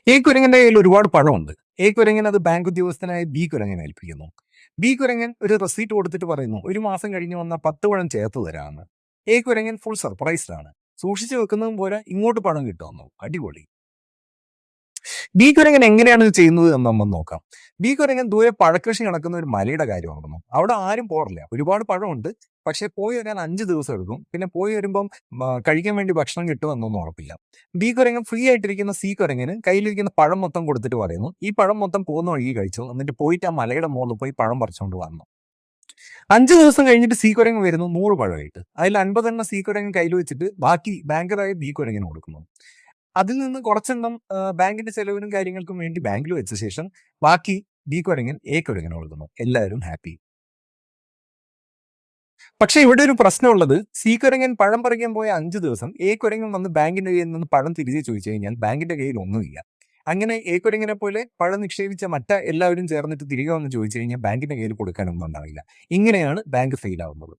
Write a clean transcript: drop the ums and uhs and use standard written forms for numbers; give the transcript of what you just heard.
A കുരങ്ങന്റെ കയ്യിൽ ഒരുപാട് പണമുണ്ട്. എ കുരങ്ങൻ അത് ബാങ്ക് ഉദ്യോഗസ്ഥനായ ബി കുരങ്ങനെ ഏൽപ്പിക്കുന്നു. ബി കുരങ്ങൻ ഒരു റെസീറ്റ് കൊടുത്തിട്ട് പറയുന്നു, ഒരു മാസം കഴിഞ്ഞ് വന്ന 10 പഴം ചേർത്ത് തരാമെന്ന്. എ കുരങ്ങൻ ഫുൾ സർപ്രൈസ്ഡ് ആണ്. സൂക്ഷിച്ചു വെക്കുന്നതും പോലെ ഇങ്ങോട്ട് പണം കിട്ടുമെന്നോ, അടിപൊളി. ബി കുരങ്ങൻ എങ്ങനെയാണ് ഇത് ചെയ്യുന്നത് എന്ന് നമ്മൾ നോക്കാം. ബി കുരങ്ങൻ ദൂരെ പഴക്കൃഷി നടക്കുന്ന ഒരു മലയുടെ കാര്യം ഓർക്കുന്നു. അവിടെ ആരും പോറില്ല, ഒരുപാട് പഴമുണ്ട്. പക്ഷെ പോയി വരാൻ 5 ദിവസം എടുക്കും. പിന്നെ പോയി വരുമ്പം കഴിക്കാൻ വേണ്ടി ഭക്ഷണം കിട്ടുമെന്നൊന്നും ഉറപ്പില്ല. ബി കുരങ്ങൻ ഫ്രീ ആയിട്ടിരിക്കുന്ന സി കുരങ്ങന് കയ്യിലിരിക്കുന്ന പഴം മൊത്തം കൊടുത്തിട്ട് പറയുന്നു, ഈ പഴം മൊത്തം പോകുന്ന വഴി കഴിച്ചു, എന്നിട്ട് പോയിട്ട് ആ മലയുടെ മുകളിൽ പോയി പഴം പറിച്ചുകൊണ്ട് വന്നു. 5 ദിവസം കഴിഞ്ഞിട്ട് സി കുരങ്ങൻ വരുന്നു 100 പഴമായിട്ട്. അതിൽ 50 സി കുരങ്ങൻ കയ്യിൽ വെച്ചിട്ട് ബാക്കി ബാങ്കറായ ബി കുരങ്ങന് കൊടുക്കുന്നു. അതിൽ നിന്ന് കുറച്ചെണ്ണം ബാങ്കിന്റെ ചെലവിനും കാര്യങ്ങൾക്കും വേണ്ടി ബാങ്കിൽ വെച്ച ശേഷം ബാക്കി ബി കുരങ്ങൻ എ കുരങ്ങന് കൊടുക്കുന്നു. എല്ലാവരും ഹാപ്പി. പക്ഷെ ഇവിടെ ഒരു പ്രശ്നമുള്ളത്, സി കുരങ്ങൻ പഴം പറിക്കാൻ പോയ 5 ദിവസം എ കുരങ്ങൻ വന്ന് ബാങ്കിന്റെ കയ്യിൽ നിന്ന് പഴം തിരികെ ചോദിച്ചു കഴിഞ്ഞാൽ ബാങ്കിന്റെ കയ്യിൽ ഒന്നുമില്ല. അങ്ങനെ എ കുരങ്ങനെ പോലെ പഴം നിക്ഷേപിച്ച എല്ലാവരും ചേർന്നിട്ട് തിരികെ വന്ന് ചോദിച്ചു കഴിഞ്ഞാൽ ബാങ്കിന്റെ കയ്യിൽ കൊടുക്കാനൊന്നും ഉണ്ടാവില്ല. ഇങ്ങനെയാണ് ബാങ്ക് ഫെയിൽ ആവുന്നത്.